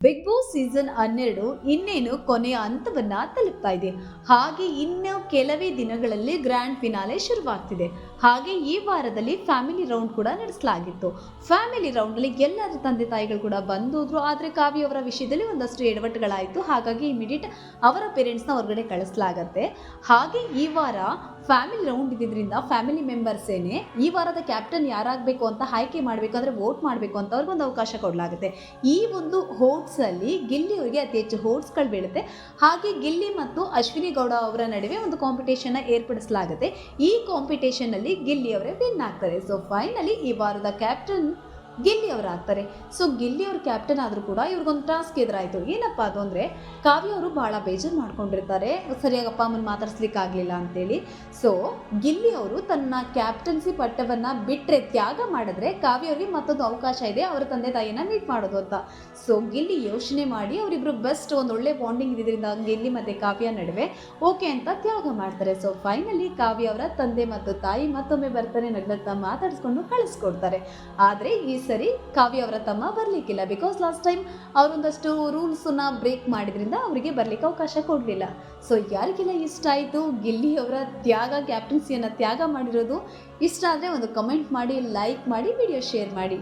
Big boss season 12 ಇನ್ನೇನು ಕೊನೆಯ ಹಂತವನ್ನ ತಲುಪ್ತಾ ಇದೆ. ಹಾಗೆ ಇನ್ನು ಕೆಲವೇ ದಿನಗಳಲ್ಲಿ ಗ್ರ್ಯಾಂಡ್ ಫಿನಾಲೆ ಶುರುವಾಗ್ತಿದೆ. ಹಾಗೆ ಈ ವಾರದಲ್ಲಿ ಫ್ಯಾಮಿಲಿ ರೌಂಡ್ ಕೂಡ ನಡೆಸಲಾಗಿತ್ತು. ಫ್ಯಾಮಿಲಿ ರೌಂಡ್ ಅಲ್ಲಿ ಎಲ್ಲರ ತಂದೆ ತಾಯಿಗಳು ಕೂಡ ಬಂದೋದ್ರು. ಆದ್ರೆ ಕಾವ್ಯ ಅವರ ವಿಷಯದಲ್ಲಿ ಒಂದಷ್ಟು ಎಡವಟ್ಟುಗಳಾಯಿತು. ಹಾಗಾಗಿ ಇಮಿಡಿಯೇಟ್ ಅವರ ಪೇರೆಂಟ್ಸ್ನ ಹೊರಗಡೆ ಕಳಿಸಲಾಗತ್ತೆ. ಹಾಗೆ ಈ ವಾರ ಫ್ಯಾಮಿಲಿ ರೌಂಡ್ ಇದ್ದಿದ್ರಿಂದ ಫ್ಯಾಮಿಲಿ ಮೆಂಬರ್ಸೇನೆ ಈ ವಾರದ ಕ್ಯಾಪ್ಟನ್ ಯಾರಾಗಬೇಕು ಅಂತ ಆಯ್ಕೆ ಮಾಡಬೇಕು, ಅಂದರೆ ವೋಟ್ ಮಾಡಬೇಕು ಅಂತ ಅವ್ರಿಗೊಂದು ಅವಕಾಶ ಕೊಡಲಾಗುತ್ತೆ. ಈ ಒಂದು ಅಲ್ಲಿ ಗಿಲ್ಲಿ ಅವರಿಗೆ ಅತಿ ಹೆಚ್ಚು ಹೋಟ್ಸ್ಗಳು ಬೀಳುತ್ತೆ. ಹಾಗೆ ಗಿಲ್ಲಿ ಮತ್ತು ಅಶ್ವಿನಿ ಗೌಡ ಅವರ ನಡುವೆ ಒಂದು ಕಾಂಪಿಟೇಷನ್ ಏರ್ಪಡಿಸಲಾಗುತ್ತೆ. ಈ ಕಾಂಪಿಟೇಷನ್ ಅಲ್ಲಿ ಗಿಲ್ಲಿ ಅವರೇ ವಿನ್ ಆಗ್ತಾರೆ. ಸೊ ಫೈನಲಿ ಈ ವಾರದ ಕ್ಯಾಪ್ಟನ್ ಗಿಲ್ಲಿ ಅವರಾಗ್ತಾರೆ. ಸೊ ಗಿಲ್ಲಿ ಅವರು ಕ್ಯಾಪ್ಟನ್ ಆದರೂ ಕೂಡ ಇವ್ರಿಗೊಂದು ಟಾಸ್ಕ್ ಎದುರಾಯಿತು. ಏನಪ್ಪ ಅದು ಅಂದರೆ, ಕಾವ್ಯ ಅವರು ಭಾಳ ಬೇಜಾರು ಮಾಡ್ಕೊಂಡಿರ್ತಾರೆ, ಸರಿಯಾಗಿ ಅಪ್ಪ ಅಮ್ಮನ ಮಾತಾಡ್ಸ್ಲಿಕ್ಕಾಗಲಿಲ್ಲ ಅಂತೇಳಿ. ಸೊ ಗಿಲ್ಲಿ ಅವರು ತನ್ನ ಕ್ಯಾಪ್ಟನ್ಸಿ ಪಟ್ಟವನ್ನು ಬಿಟ್ಟರೆ, ತ್ಯಾಗ ಮಾಡಿದ್ರೆ ಕಾವ್ಯ ಅವರಿಗೆ ಮತ್ತೊಂದು ಅವಕಾಶ ಇದೆ ಅವರ ತಂದೆ ತಾಯಿನ ಮೀಟ್ ಮಾಡೋದು ಅಂತ. ಸೊ ಗಿಲ್ಲಿ ಯೋಚನೆ ಮಾಡಿ ಅವರಿಬ್ಬರು ಬೆಸ್ಟ್ ಒಂದು ಒಳ್ಳೆ ಬಾಂಡಿಂಗ್ ಇದ್ದಿದ್ದರಿಂದ ಗಿಲ್ಲಿ ಮತ್ತು ಕಾವ್ಯ ನಡುವೆ ಓಕೆ ಅಂತ ತ್ಯಾಗ ಮಾಡ್ತಾರೆ. ಸೊ ಫೈನಲಿ ಕಾವ್ಯ ಅವರ ತಂದೆ ಮತ್ತು ತಾಯಿ ಮತ್ತೊಮ್ಮೆ ಬರ್ತಾರೆ, ನಗ್ನಗ್ತಾ ಮಾತಾಡಿಸ್ಕೊಂಡು ಕಳಿಸ್ಕೊಡ್ತಾರೆ. ಆದರೆ ಈ ಸರಿ ಕಾವ್ಯ ಅವರ ತಮ್ಮ ಬರಲಿಕ್ಕಿಲ್ಲ. ಬಿಕಾಸ್ ಲಾಸ್ಟ್ ಟೈಮ್ ಅವರೊಂದಷ್ಟು ರೂಲ್ಸನ್ನ ಬ್ರೇಕ್ ಮಾಡಿದ್ರಿಂದ ಅವರಿಗೆ ಬರಲಿಕ್ಕೆ ಅವಕಾಶ ಕೊಡಲಿಲ್ಲ. ಸೊ ಯಾರಿಗೆಲ್ಲ ಇಷ್ಟ ಆಯಿತು ಗಿಲ್ಲಿ ಅವರ ಕ್ಯಾಪ್ಟನ್ಸಿಯನ್ನು ತ್ಯಾಗ ಮಾಡಿರೋದು, ಇಷ್ಟ ಆದರೆ ಒಂದು ಕಮೆಂಟ್ ಮಾಡಿ, ಲೈಕ್ ಮಾಡಿ, ವಿಡಿಯೋ ಶೇರ್ ಮಾಡಿ.